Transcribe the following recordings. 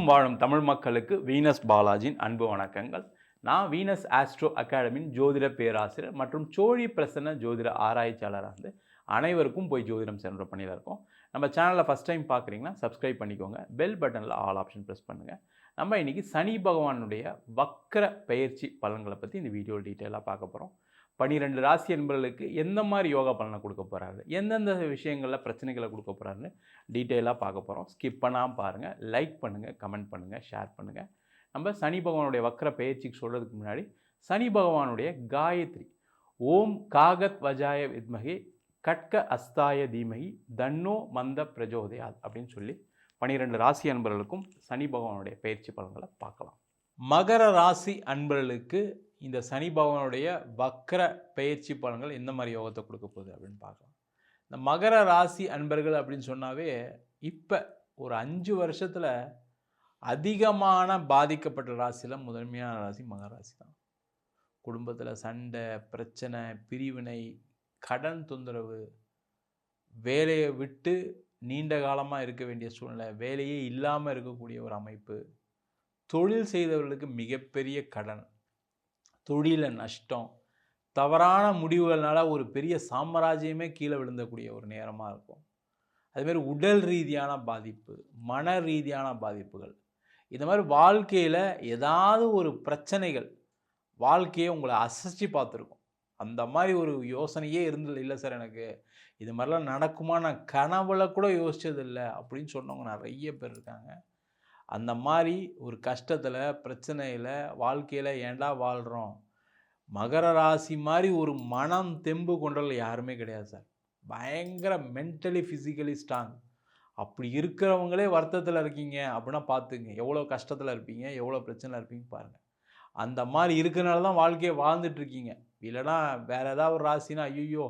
உலகெங்கும் வாழும் தமிழ் மக்களுக்கு வீனஸ் பாலாஜியின் அன்பு வணக்கங்கள். நான் வீனஸ் ஆஸ்ட்ரோ அகாடமியின் ஜோதிட பேராசிரியர் மற்றும் சோழி பிரசன்ன ஜோதிட ஆராய்ச்சியாளராக இருந்து அனைவருக்கும் போய் ஜோதிடம் சென்ற பணியில் இருக்கோம். நம்ம சேனலில் ஃபஸ்ட் டைம் பார்க்குறீங்கன்னா சப்ஸ்கிரைப் பண்ணிக்கோங்க. பெல் பட்டனில் ஆல் ஆப்ஷன் ப்ரெஸ் பண்ணுங்கள். நம்ம இன்றைக்கி சனி பகவானுடைய வக்கர பயிற்சி பலன்களை பற்றி இந்த வீடியோ டீட்டெயிலாக பார்க்க போகிறோம். 12 ராசி என்பவர்களுக்கு எந்த மாதிரி யோகா பலனை கொடுக்க போகிறாரு, எந்தெந்த விஷயங்களில் பிரச்சனைகளை கொடுக்க போகிறாருன்னு டீட்டெயிலாக பார்க்க போகிறோம். ஸ்கிப் பண்ணாமல் பாருங்கள். லைக் பண்ணுங்கள், கமெண்ட் பண்ணுங்கள், ஷேர் பண்ணுங்கள். நம்ம சனி பகவானுடைய வக்கர பயிற்சிக்கு சொல்கிறதுக்கு முன்னாடி சனி பகவானுடைய காயத்ரி ஓம் காகத் வஜாய வித்மகி கட்க அஸ்தாய தீமகி தன்னோ மந்த பிரஜோதயாத் அப்படின்னு சொல்லி 12 ராசி அன்பர்களுக்கும் சனி பகவானுடைய பயிற்சி பலன்களை பார்க்கலாம். மகர ராசி அன்பர்களுக்கு இந்த சனி பகவானுடைய வக்கர பயிற்சி பலன்கள் எந்த மாதிரி யோகத்தை கொடுக்க போகுது அப்படின்னு பார்க்கலாம். இந்த மகர ராசி அன்பர்கள் அப்படின்னு சொன்னாவே இப்போ ஒரு 5 வருஷத்தில் அதிகமான பாதிக்கப்பட்ட ராசியில் முதன்மையான ராசி மகர ராசி தான். குடும்பத்தில் சண்டை, பிரச்சனை, பிரிவினை, கடன் தொந்தரவு, வேலையை விட்டு நீண்ட காலமாக இருக்க வேண்டிய சூழ்நிலை, வேலையே இல்லாமல் இருக்கக்கூடிய ஒரு அமைப்பு, தொழில் செய்தவர்களுக்கு மிகப்பெரிய கடன், தொழில நஷ்டம், தவறான முடிவுகள்னால ஒரு பெரிய சாம்ராஜ்யமே கீழே விழுந்தக்கூடிய ஒரு நேரமாக இருக்கும். அதுமாதிரி உடல் ரீதியான பாதிப்பு, மன ரீதியான பாதிப்புகள், இந்த மாதிரி வாழ்க்கையில் ஏதாவது ஒரு பிரச்சனைகள் வாழ்க்கையை உங்களை அசைச்சு பார்த்துருக்கும். அந்த மாதிரி ஒரு யோசனையே இருந்தது இல்லை சார், எனக்கு இது மாதிரிலாம் நடக்குமா, நான் கனவுல கூட யோசிச்சதில்லை அப்படின்னு சொன்னவங்க நிறைய பேர் இருக்காங்க. அந்த மாதிரி ஒரு கஷ்டத்தில், பிரச்சனையில், வாழ்க்கையில் ஏண்டா வாழ்கிறோம், மகர ராசி மாதிரி ஒரு மனம் தெம்பு கொண்டவர்கள் யாருமே கிடையாது சார். பயங்கர மென்டலி ஃபிசிக்கலி ஸ்ட்ராங். அப்படி இருக்கிறவங்களே வருத்தத்தில் இருக்கீங்க அப்படின்னா பார்த்துங்க எவ்வளோ கஷ்டத்தில் இருப்பீங்க, எவ்வளோ பிரச்சனையில் இருப்பீங்க பாருங்கள். அந்த மாதிரி இருக்கிறனால தான் வாழ்க்கையை வாழ்ந்துட்டுருக்கீங்க. இல்லைனா வேறு ஏதாவது ஒரு ராசினா ஐயோ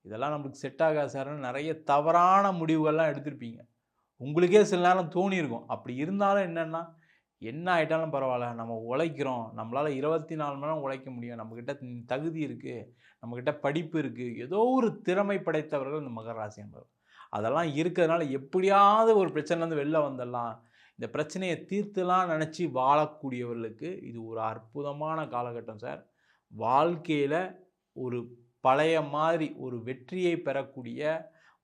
இதெல்லாம் நம்மளுக்கு செட் ஆகாது சார்னு நிறைய தவறான முடிவுகள்லாம் எடுத்திருப்பீங்க. உங்களுக்கே சில நேரம் தோணியிருக்கும். அப்படி இருந்தாலும் என்னென்னா, என்ன ஆகிட்டாலும் பரவாயில்ல, நம்ம உழைக்கிறோம், நம்மளால் 24 மணி நேரம் உழைக்க முடியும், நம்மக்கிட்ட தகுதி இருக்குது, நம்மக்கிட்ட படிப்பு இருக்குது, ஏதோ ஒரு திறமை படைத்தவர்கள் இந்த மகர ராசி என்பவர். அதெல்லாம் இருக்கிறதுனால எப்படியாவது ஒரு பிரச்சனைலேருந்து வெளில வந்துடலாம், இந்த பிரச்சனையை தீர்த்துலாம் நினச்சி வாழக்கூடியவர்களுக்கு இது ஒரு அற்புதமான காலகட்டம் சார். வாழ்க்கையில் ஒரு பழைய மாதிரி ஒரு வெற்றியை பெறக்கூடிய,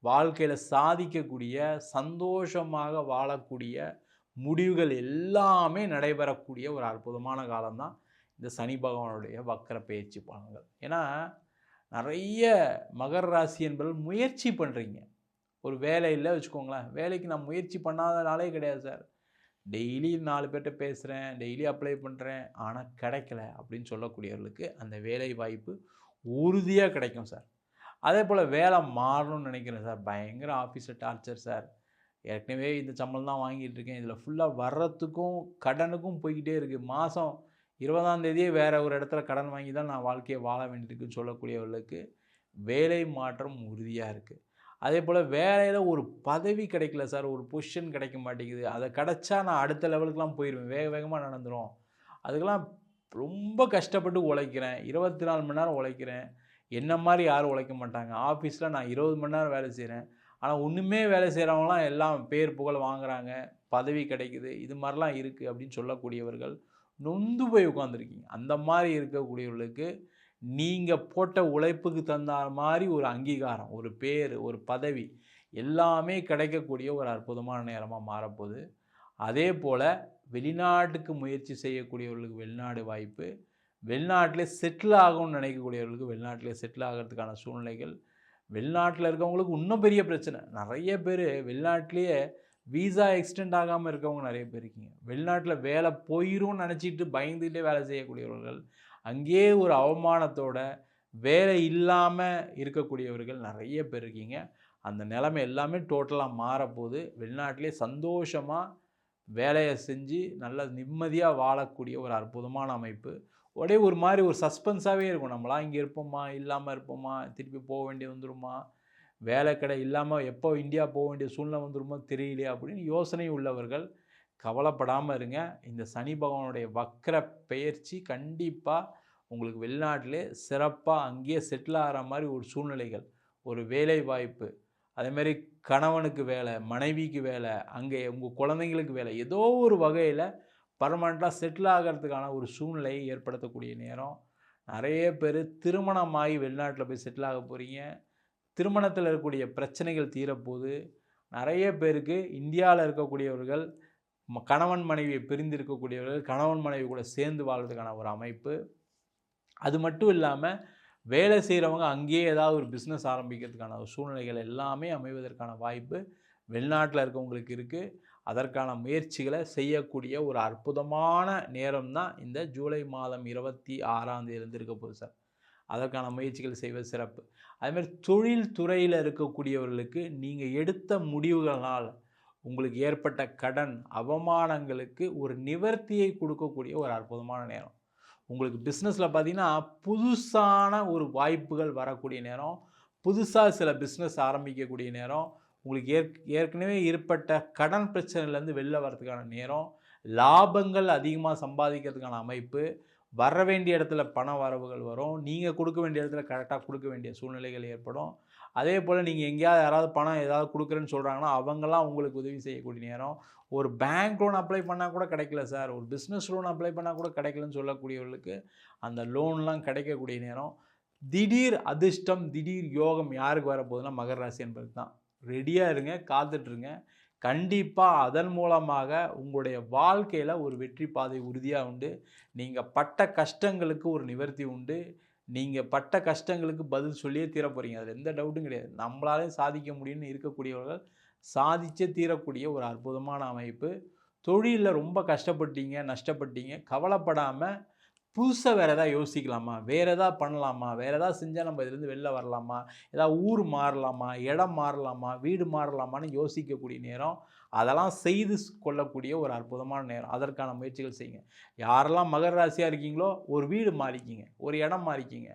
வாழ்க்கையில் சாதிக்கக்கூடிய, சந்தோஷமாக வாழக்கூடிய முடிவுகள் எல்லாமே நடைபெறக்கூடிய ஒரு அற்புதமான காலம்தான் இந்த சனி பகவானுடைய வக்கர பயிற்சி பலன்கள். ஏன்னா நிறைய மகர ராசி என்பவர்கள் முயற்சி பண்ணுறீங்க. ஒரு வேலை இல்லை வச்சுக்கோங்களேன், வேலைக்கு நான் முயற்சி பண்ணாதனாலே கிடையாது சார். டெய்லி 4 பேர்கிட்ட பேசுகிறேன், டெய்லி அப்ளை பண்ணுறேன், ஆனால் கிடைக்கல அப்படின்னு சொல்லக்கூடியவர்களுக்கு அந்த வேலை வாய்ப்பு உறுதியாக கிடைக்கும் சார். அதே போல் வேலை மாறணும்னு நினைக்கிறேன் சார். பயங்கர ஆஃபீஸில் டார்ச்சர் சார். ஏற்கனவே இந்த சம்பளம் தான் வாங்கிட்டு இருக்கேன், இதில் ஃபுல்லாக வர்றதுக்கும் கடனுக்கும் போய்கிட்டே இருக்குது. மாதம் 20ஆம் தேதியே வேறு ஒரு இடத்துல கடன் வாங்கி தான் நான் வாழ்க்கையை வாழ வேண்டியிருக்குன்னு சொல்லக்கூடியவர்களுக்கு வேலை மாற்றம் உறுதியாக இருக்குது. அதே போல் வேலையில் ஒரு பதவி கிடைக்கல சார், ஒரு பொசிஷன் கிடைக்க மாட்டேங்குது, அதை கிடச்சா நான் அடுத்த லெவலுக்குலாம் போயிடுவேன், வேக வேகமாக நடந்துடும், அதுக்கெல்லாம் ரொம்ப கஷ்டப்பட்டு உழைக்கிறேன், 24 மணி நேரம் உழைக்கிறேன், என்ன மாதிரி யாரும் உழைக்க மாட்டாங்க. ஆஃபீஸில் நான் 20 மணி நேரம் வேலை செய்கிறேன், ஆனால் ஒன்றுமே வேலை செய்கிறவங்களாம் எல்லாம் பேர் புகழ் வாங்குகிறாங்க, பதவி கிடைக்குது, இது மாதிரிலாம் இருக்குது அப்படின்னு சொல்லக்கூடியவர்கள் நொந்து போய் உட்காந்துருக்கீங்க. அந்த மாதிரி இருக்கக்கூடியவர்களுக்கு நீங்கள் போட்ட உழைப்புக்கு தகுந்த மாதிரி ஒரு அங்கீகாரம், ஒரு பேர், ஒரு பதவி எல்லாமே கிடைக்கக்கூடிய ஒரு அற்புதமான நேரமாக மாறப்போகுது. அதே போல் வெளிநாட்டுக்கு முயற்சி செய்யக்கூடியவர்களுக்கு வெளிநாடு வாய்ப்பு, வெளிநாட்டிலே செட்டில் ஆகும்னு நினைக்கக்கூடியவர்களுக்கு வெளிநாட்டிலே செட்டில் ஆகிறதுக்கான சூழ்நிலைகள், வெளிநாட்டில் இருக்கவங்களுக்கு இன்னும் பெரிய பிரச்சனை. நிறைய பேர் வெளிநாட்டிலேயே வீசா எக்ஸ்டெண்ட் ஆகாமல் இருக்கவங்க நிறைய பேர் இருக்கீங்க. வெளிநாட்டில் வேலை போயிடும்னு நினச்சிட்டு பயந்துகிட்டே வேலை செய்யக்கூடியவர்கள், அங்கேயே ஒரு அவமானத்தோட வேலை இல்லாமல் இருக்கக்கூடியவர்கள் நிறைய பேர் இருக்கீங்க. அந்த நிலைமை எல்லாமே டோட்டலாக மாறப்போகுது. வெளிநாட்டிலே சந்தோஷமாக வேலையை செஞ்சு நல்ல நிம்மதியாக வாழக்கூடிய ஒரு அற்புதமான அமைப்பு. ஒரே ஒரு மாதிரி ஒரு சஸ்பென்ஸாகவே இருக்கும். நம்மளாம் இங்கே இருப்போமா, இல்லாமல் இருப்போமா, திருப்பி போக வேண்டிய வந்துடுமா, வேலை கடை இல்லாமல் எப்போ இந்தியா போக வேண்டிய சூழ்நிலை வந்துடுமோ தெரியலையே அப்படின்னு யோசனை உள்ளவர்கள் கவலைப்படாமல் இருங்க. இந்த சனி பகவானுடைய வக்கர பெயர்ச்சி கண்டிப்பாக உங்களுக்கு வெளிநாட்டிலே சிறப்பாக அங்கேயே செட்டில் ஆகிற மாதிரி ஒரு சூழ்நிலைகள், ஒரு வேலை வாய்ப்பு, அதேமாரி கணவனுக்கு வேலை, மனைவிக்கு வேலை, அங்கே உங்கள் குழந்தைங்களுக்கு வேலை, ஏதோ ஒரு வகையில் பர்மனெண்ட்டாக செட்டில் ஆகிறதுக்கான ஒரு சூழ்நிலையை ஏற்படுத்தக்கூடிய நேரம். நிறைய பேர் திருமணமாகி வெளிநாட்டில் போய் செட்டில் ஆக போகிறீங்க. திருமணத்தில் இருக்கக்கூடிய பிரச்சனைகள் தீரப்போகுது. நிறைய பேருக்கு இந்தியாவில் இருக்கக்கூடியவர்கள் கணவன் மனைவியை பிரிந்து இருக்கக்கூடியவர்கள் கணவன் மனைவி கூட சேர்ந்து வாழ்றதுக்கான ஒரு அமைப்பு. அது மட்டும் இல்லாமல் வேலை செய்கிறவங்க அங்கேயே ஏதாவது ஒரு பிஸ்னஸ் ஆரம்பிக்கிறதுக்கான ஒரு சூழ்நிலைகள் எல்லாமே அமைவதற்கான வாய்ப்பு வெளிநாட்டில் இருக்கவங்களுக்கு இருக்குது. அதற்கான முயற்சிகளை செய்யக்கூடிய ஒரு அற்புதமான நேரம் தான் இந்த ஜூலை மாதம் 26ஆம் தேதியிலிருந்து இருக்க போகுது சார். அதற்கான முயற்சிகள் செய்வது சிறப்பு. அதுமாதிரி தொழில் துறையில் இருக்கக்கூடியவர்களுக்கு நீங்கள் எடுத்த முடிவுகளால் உங்களுக்கு ஏற்பட்ட கடன் அவமானங்களுக்கு ஒரு நிவர்த்தியை கொடுக்கக்கூடிய ஒரு அற்புதமான நேரம். உங்களுக்கு பிஸ்னஸில் பார்த்தீங்கன்னா புதுசான ஒரு வாய்ப்புகள் வரக்கூடிய நேரம், புதுசாக சில பிஸ்னஸ் ஆரம்பிக்கக்கூடிய நேரம், உங்களுக்கு ஏற்கனவே ஏற்பட்ட கடன் பிரச்சனையிலேருந்து வெளில வரதுக்கான நேரம், லாபங்கள் அதிகமாக சம்பாதிக்கிறதுக்கான அமைப்பு, வர வேண்டிய இடத்துல பண வரவுகள் வரும், நீங்கள் கொடுக்க வேண்டிய இடத்துல கரெக்டாக கொடுக்க வேண்டிய சூழ்நிலைகள் ஏற்படும். அதே போல் நீங்கள் எங்கேயாவது யாராவது பணம் ஏதாவது கொடுக்குறேன்னு சொல்கிறாங்கன்னா அவங்கெல்லாம் உங்களுக்கு உதவி செய்யக்கூடிய நேரம். ஒரு பேங்க் லோன் அப்ளை பண்ணால் கூட கிடைக்கல சார், ஒரு பிஸ்னஸ் லோன் அப்ளை பண்ணால் கூட கிடைக்கலன்னு சொல்லக்கூடியவர்களுக்கு அந்த லோன்லாம் கிடைக்கக்கூடிய நேரம். திடீர் அதிர்ஷ்டம், திடீர் யோகம் யாருக்கு வரப்போகுதுன்னா மகர ராசி என்பதுக்கு தான். ரெடியாக இருங்க, காத்துட்ருங்க. கண்டிப்பாக அதன் மூலமாக உங்களுடைய வாழ்க்கையில் ஒரு வெற்றி பாதை உறுதியாக உண்டு. நீங்கள் பட்ட கஷ்டங்களுக்கு ஒரு நிவர்த்தி உண்டு. நீங்கள் பட்ட கஷ்டங்களுக்கு பதில் சொல்லியே தீர போகிறீங்க. அதில் எந்த டவுட்டும் கிடையாது. நம்மளாலையும் சாதிக்க முடியும்னு இருக்கக்கூடியவர்கள் சாதிச்சே தீரக்கூடிய ஒரு அற்புதமான அமைப்பு. தொழிலில் ரொம்ப கஷ்டப்பட்டீங்க, நஷ்டப்பட்டீங்க, கவலைப்படாமல் புதுசாக வேறு எதாவது யோசிக்கலாமா, வேறு எதாவது பண்ணலாமா, வேறு எதாவது செஞ்சால் நம்ம இதுலேருந்து வெளில வரலாமா, ஏதாவது ஊர் மாறலாமா, இடம் மாறலாமா, வீடு மாறலாமான்னு யோசிக்கக்கூடிய நேரம். அதெல்லாம் செய்து கொள்ளக்கூடிய ஒரு அற்புதமான நேரம். அதற்கான முயற்சிகள் செய்யுங்க. யாரெல்லாம் மகர ராசியாக இருக்கீங்களோ ஒரு வீடு மாறிக்கிங்க, ஒரு இடம் மாறிக்கிங்க.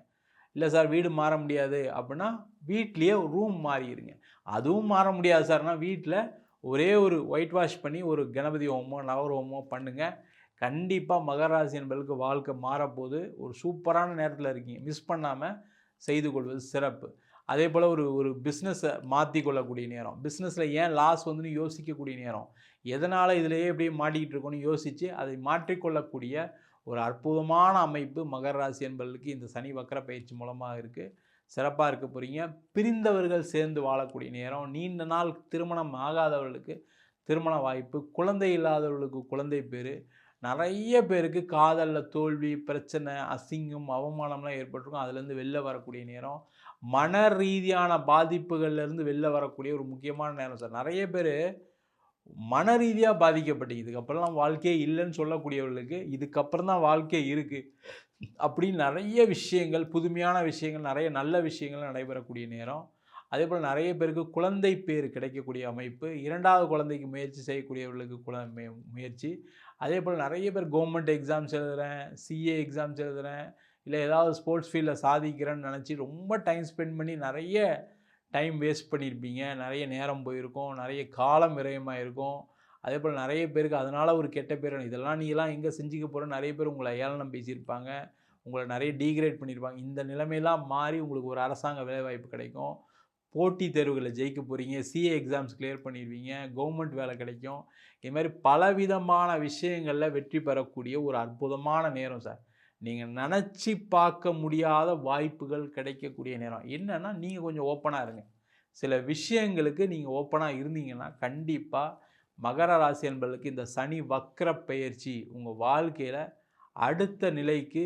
இல்லை சார் வீடு மாற முடியாது அப்படின்னா வீட்லேயே ரூம் மாறிடுங்க. அதுவும் மாற முடியாது சார்னா வீட்டில் ஒரே ஒரு ஒயிட் வாஷ் பண்ணி ஒரு கணபதி ஹோமோ நவர ஹோமோ பண்ணுங்கள். கண்டிப்பாக மகர ராசி என்பதற்கு வாழ்க்கை மாறப்போது. ஒரு சூப்பரான நேரத்தில் இருக்கீங்க. மிஸ் பண்ணாமல் செய்து கொள்வது சிறப்பு. அதே போல் ஒரு பிஸ்னஸை மாற்றிக்கொள்ளக்கூடிய நேரம், பிஸ்னஸில் ஏன் லாஸ் வந்துன்னு யோசிக்கக்கூடிய நேரம், எதனால் இதிலேயே எப்படியே மாட்டிக்கிட்டு இருக்கோன்னு யோசித்து அதை மாற்றிக்கொள்ளக்கூடிய ஒரு அற்புதமான அமைப்பு மகர ராசி என்பதற்கு இந்த சனி வக்கர பயிற்சி மூலமாக இருக்குது. சிறப்பாக இருக்க போகிறீங்க. பிரிந்தவர்கள் சேர்ந்து வாழக்கூடிய நேரம், நீண்ட நாள் திருமணம் ஆகாதவர்களுக்கு திருமண வாய்ப்பு, குழந்தை இல்லாதவர்களுக்கு குழந்தை பேர், நிறைய பேருக்கு காதலில் தோல்வி, பிரச்சனை, அசிங்கம், அவமானம்லாம் ஏற்பட்டிருக்கும். அதுலேருந்து வெளில வரக்கூடிய நேரம், மன ரீதியான பாதிப்புகள்லேருந்து வெளில வரக்கூடிய ஒரு முக்கியமான நேரம் சார். நிறைய பேர் மன ரீதியாக பாதிக்கப்பட்டீங்க. இதுக்கப்புறம்லாம் வாழ்க்கையே இல்லைன்னு சொல்லக்கூடியவர்களுக்கு இதுக்கப்புறம் தான் வாழ்க்கை இருக்குது அப்படின்னு நிறைய விஷயங்கள், புதுமையான விஷயங்கள், நிறைய நல்ல விஷயங்கள் நடைபெறக்கூடிய நேரம். அதே போல் நிறைய பேருக்கு குழந்தை பேர் கிடைக்கக்கூடிய அமைப்பு, 2வது குழந்தைக்கு முயற்சி செய்யக்கூடியவர்களுக்கு முயற்சி. அதே போல் நிறைய பேர் கவர்மெண்ட் எக்ஸாம்ஸ் எழுதுகிறேன், சிஏ எக்ஸாம்ஸ் எழுதுகிறேன், இல்லை ஏதாவது ஸ்போர்ட்ஸ் ஃபீல்டில் சாதிக்கிறேன்னு நினச்சி ரொம்ப டைம் ஸ்பெண்ட் பண்ணி நிறைய டைம் வேஸ்ட் பண்ணியிருப்பீங்க, நிறைய நேரம் போயிருக்கும், நிறைய காலம் விரயமாக இருக்கும். அதே போல் நிறைய பேருக்கு அதனால் ஒரு கெட்ட பேர், இதெல்லாம் நீலாம் எங்கே செஞ்சுக்க போகிறேன்னு நிறைய பேர் உங்களை ஏளனம் பேசியிருப்பாங்க, உங்களை நிறைய டீக்ரேட் பண்ணியிருப்பாங்க. இந்த நிலைமையெல்லாம் மாறி உங்களுக்கு ஒரு அரசாங்க வேலைவாய்ப்பு கிடைக்கும், போட்டித் தேர்வுகளில் ஜெயிக்க போகிறீங்க, சிஏ எக்ஸாம்ஸ் கிளியர் பண்ணிடுவீங்க, கவர்மெண்ட் வேலை கிடைக்கும். இது மாதிரி பலவிதமான விஷயங்களில் வெற்றி பெறக்கூடிய ஒரு அற்புதமான நேரம் சார். நீங்கள் நினச்சி பார்க்க முடியாத வாய்ப்புகள் கிடைக்கக்கூடிய நேரம். என்னென்னா நீங்கள் கொஞ்சம் ஓப்பனாக இருங்க. சில விஷயங்களுக்கு நீங்கள் ஓப்பனாக இருந்தீங்கன்னா கண்டிப்பாக மகர ராசி என்பதற்கு இந்த சனி வக்ர பெயர்ச்சி உங்கள் வாழ்க்கையில் அடுத்த நிலைக்கு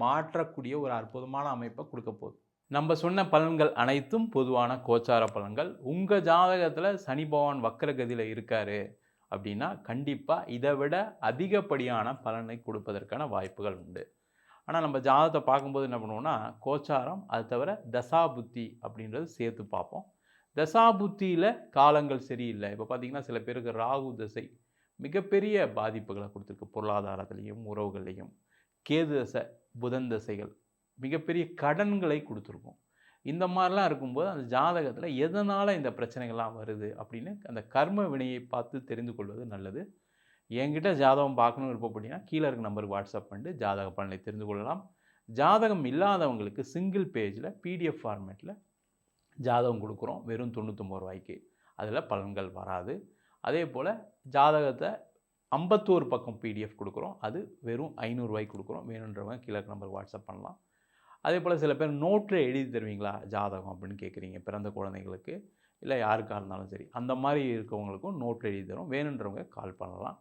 மாற்றக்கூடிய ஒரு அற்புதமான அமைப்பை கொடுக்க போகுது. நம்ம சொன்ன பலன்கள் அனைத்தும் பொதுவான கோச்சார பலன்கள். உங்கள் ஜாதகத்தில் சனி பகவான் வக்ரகதியில் இருக்கார் அப்படின்னா கண்டிப்பாக இதை விட அதிகப்படியான பலனை கொடுப்பதற்கான வாய்ப்புகள் உண்டு. ஆனால் நம்ம ஜாதகத்தை பார்க்கும்போது என்ன பண்ணுவோம்னா கோச்சாரம், அது தவிர தசாபுத்தி அப்படின்றது சேர்த்து பார்ப்போம். தசாபுத்தியில் காலங்கள் சரியில்லை. இப்போ பார்த்திங்கன்னா சில பேருக்கு ராகு தசை மிகப்பெரிய பாதிப்புகளை கொடுத்துருக்கு, பொருளாதாரத்துலேயும் உறவுகள்லேயும். கேது தசை, புதன் தசைகள் மிகப்பெரிய கடன்களை கொடுத்துருக்கும். இந்த மாதிரிலாம் இருக்கும்போது அந்த ஜாதகத்தில் எதனால் இந்த பிரச்சனைகள்லாம் வருது அப்படின்னு அந்த கர்ம வினையை பார்த்து தெரிந்து கொள்வது நல்லது. என்கிட்ட ஜாதகம் பார்க்கணும்னு விருப்பப்பட்டீங்கன்னா கீழே இருக்க நம்பருக்கு வாட்ஸ்அப் பண்ணிட்டு ஜாதக பலனை தெரிந்து கொள்ளலாம். ஜாதகம் இல்லாதவங்களுக்கு சிங்கிள் பேஜில் பிடிஎஃப் ஃபார்மேட்டில் ஜாதகம் கொடுக்குறோம் வெறும் 99 ரூபாய்க்கு. அதில் பலன்கள் வராது. அதே போல் ஜாதகத்தை 51 பக்கம் பிடிஎஃப் கொடுக்குறோம். அது வெறும் 500 ரூபாய்க்கு கொடுக்குறோம். வேணுன்றவங்க கீழே இருக்க நம்பருக்கு வாட்ஸ்அப் பண்ணலாம். அதே போல் சில பேர் நோட்டில் எழுதி தருவீங்களா ஜாதகம் அப்படின்னு கேட்குறீங்க. பிறந்த குழந்தைங்களுக்கு இல்லை யாருக்காக இருந்தாலும் சரி. அந்த மாதிரி இருக்கவங்களுக்கும் நோட்டில் எழுதி தரும். வேணுன்றவங்க கால் பண்ணலாம்.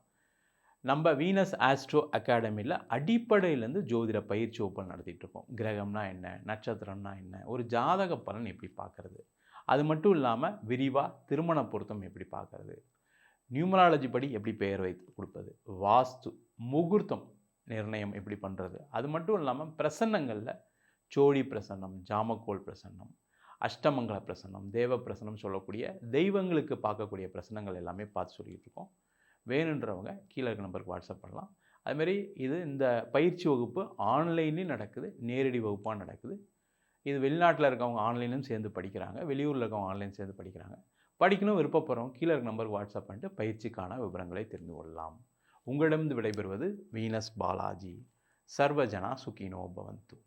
நம்ம வீனஸ் ஆஸ்ட்ரோ அகாடமியில் அடிப்படையிலேருந்து ஜோதிட பயிற்சி வகுப்பு நடத்திட்டு இருக்கோம். கிரகம்னா என்ன, நட்சத்திரம்னா என்ன, ஒரு ஜாதக பலன் எப்படி பார்க்குறது, அது மட்டும் இல்லாமல் விரிவாக திருமண பொருத்தம் எப்படி பார்க்குறது, நியூமராலஜி படி எப்படி பெயர் வைத்து கொடுப்பது, வாஸ்து முகூர்த்தம் நிர்ணயம் எப்படி பண்ணுறது, அது மட்டும் இல்லாமல் பிரசன்னங்களில் சோழி பிரசன்னம், ஜாமக்கோல் பிரசன்னம், அஷ்டமங்கல பிரசன்னம், தேவ பிரசன்னம் சொல்லக்கூடிய தெய்வங்களுக்கு பார்க்கக்கூடிய பிரசன்னங்கள் எல்லாமே பார்த்து சொல்லிகிட்டு இருக்கோம். வேணுன்றவங்க கீழே இருக்க நம்பருக்கு வாட்ஸ்அப் பண்ணலாம். அதுமாரி இந்த பயிற்சி வகுப்பு ஆன்லைன்லேயும் நடக்குது, நேரடி வகுப்பாக நடக்குது. இது வெளிநாட்டில் இருக்கவங்க ஆன்லைன்லையும் சேர்ந்து படிக்கிறாங்க, வெளியூரில் இருக்கவங்க ஆன்லைன் சேர்ந்து படிக்கிறாங்க. படிக்கணும் விருப்பப்படுறவங்க கீழே இருக்க நம்பருக்கு வாட்ஸ்அப் பண்ணிட்டு பயிற்சிக்கான விவரங்களை தெரிந்து கொள்ளலாம். உங்களிடம் விடைபெறுவது வீனஸ் பாலாஜி. சர்வஜனா சுகினோ பவந்து.